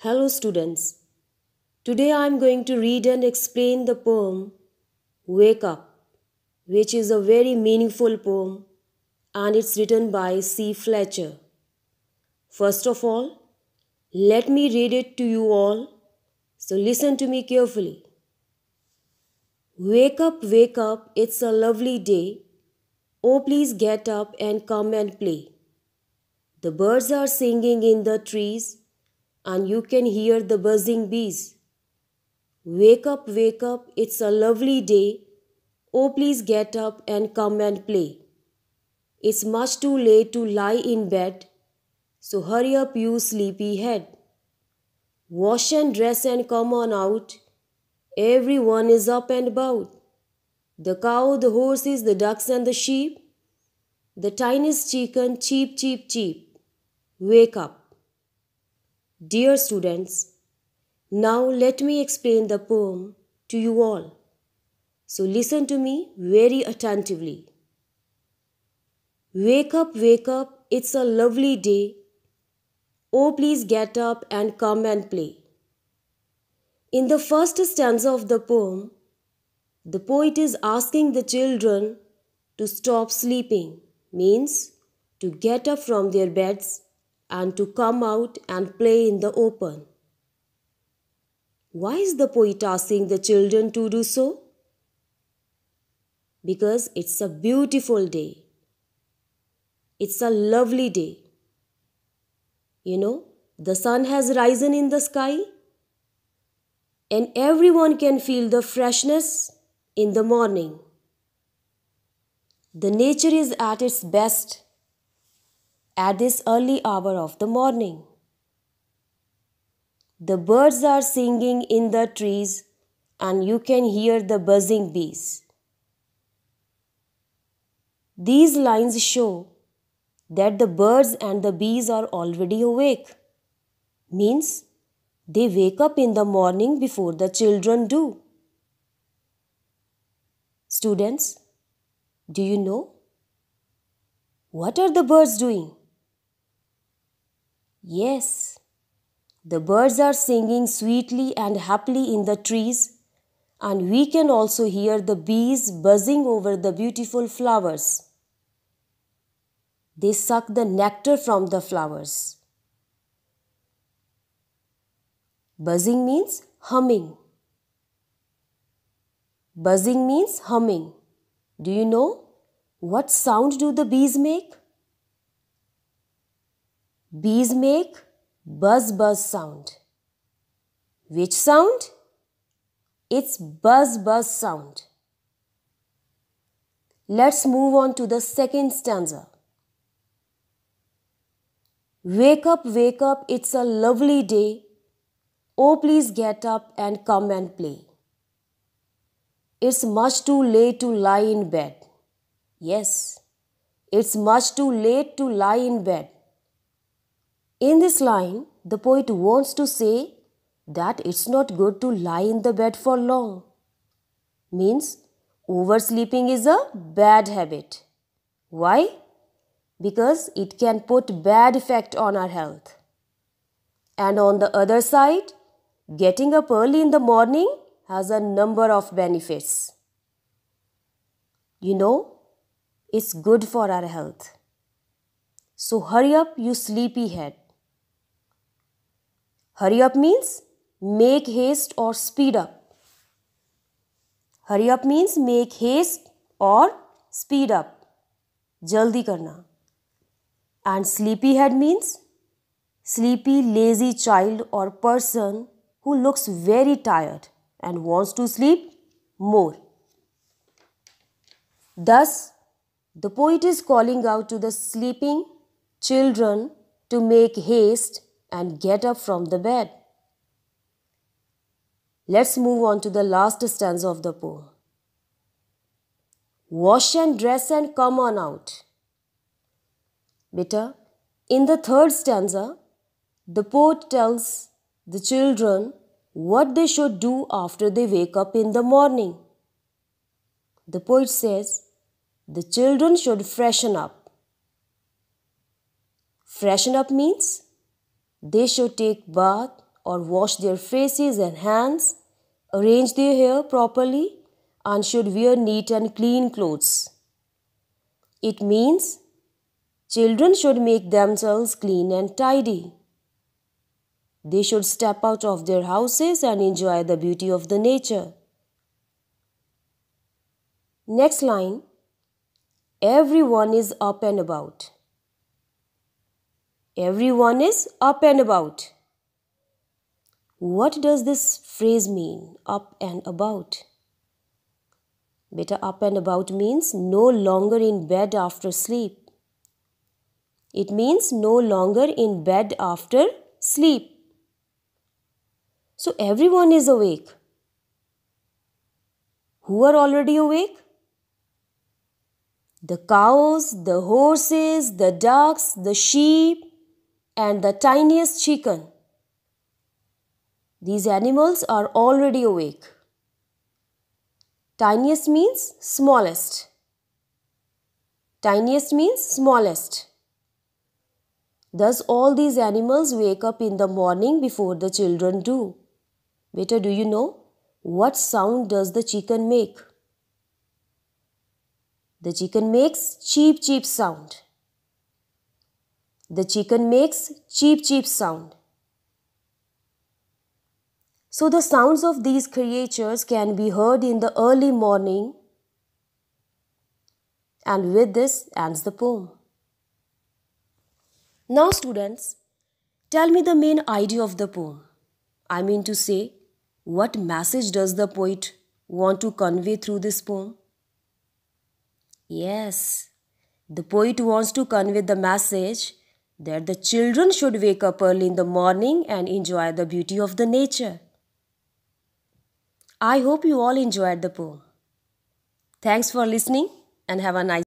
Hello students. Today I am going to read and explain the poem Wake Up, which is a very meaningful poem and it's written by C. Fletcher. First of all, let me read it to you all, so listen to me carefully. Wake up, it's a lovely day. Oh, please get up and come and play. The birds are singing in the trees and you can hear the buzzing bees. Wake up, it's a lovely day. Oh, please get up and come and play. It's much too late to lie in bed, so hurry up, you sleepy head. Wash and dress and come on out. Everyone is up and about. The cow, the horses, the ducks, and the sheep. The tiniest chicken, cheep, cheep, cheep. Wake up. Dear students, now let me explain the poem to you all. So listen to me very attentively. Wake up, it's a lovely day. Oh, please get up and come and play. In the first stanza of the poem, the poet is asking the children to stop sleeping, means to get up from their beds and to come out and play in the open. Why is the poet asking the children to do so? Because it's a beautiful day. It's a lovely day. The sun has risen in the sky and everyone can feel the freshness in the morning. The nature is at its best at this early hour of the morning. The birds are singing in the trees and you can hear the buzzing bees. These lines show that the birds and the bees are already awake. Means they wake up in the morning before the children do. Students, do you know? What are the birds doing? Yes, the birds are singing sweetly and happily in the trees, and we can also hear the bees buzzing over the beautiful flowers. They suck the nectar from the flowers. Buzzing means humming. Buzzing means humming. Do you know what sound do the bees make? Bees make buzz buzz sound. Which sound? It's buzz buzz sound. Let's move on to the second stanza. Wake up, it's a lovely day. Oh, please get up and come and play. It's much too late to lie in bed. Yes, it's much too late to lie in bed. In this line, the poet wants to say that it's not good to lie in the bed for long. Means oversleeping is a bad habit. Why? Because it can put bad effect on our health. And on the other side, getting up early in the morning has a number of benefits. It's good for our health. So hurry up, you sleepy head. Hurry up means make haste or speed up. Hurry up means make haste or speed up. Jaldi karna. And sleepy head means sleepy, lazy child or person who looks very tired and wants to sleep more. Thus, the poet is calling out to the sleeping children to make haste and get up from the bed. Let's move on to the last stanza of the poem. Wash and dress and come on out. Beta, in the third stanza, the poet tells the children what they should do after they wake up in the morning. The poet says the children should freshen up. Freshen up means they should take bath or wash their faces and hands, arrange their hair properly, and should wear neat and clean clothes. It means children should make themselves clean and tidy. They should step out of their houses and enjoy the beauty of the nature. Next line, everyone is up and about. Everyone is up and about. What does this phrase mean, up and about? Beta, up and about means no longer in bed after sleep. It means no longer in bed after sleep. So everyone is awake. Who are already awake? The cows, the horses, the ducks, the sheep, and the tiniest chicken. These animals are already awake. Tiniest means smallest. Tiniest means smallest. Thus all these animals wake up in the morning before the children do. Beta, do you know what sound does the chicken make? The chicken makes cheep cheep sound. The chicken makes cheep cheep sound. So the sounds of these creatures can be heard in the early morning. And with this ends the poem. Now students, tell me the main idea of the poem. I mean to say, what message does the poet want to convey through this poem? Yes, the poet wants to convey the message that the children should wake up early in the morning and enjoy the beauty of the nature. I hope you all enjoyed the poem. Thanks for listening and have a nice day.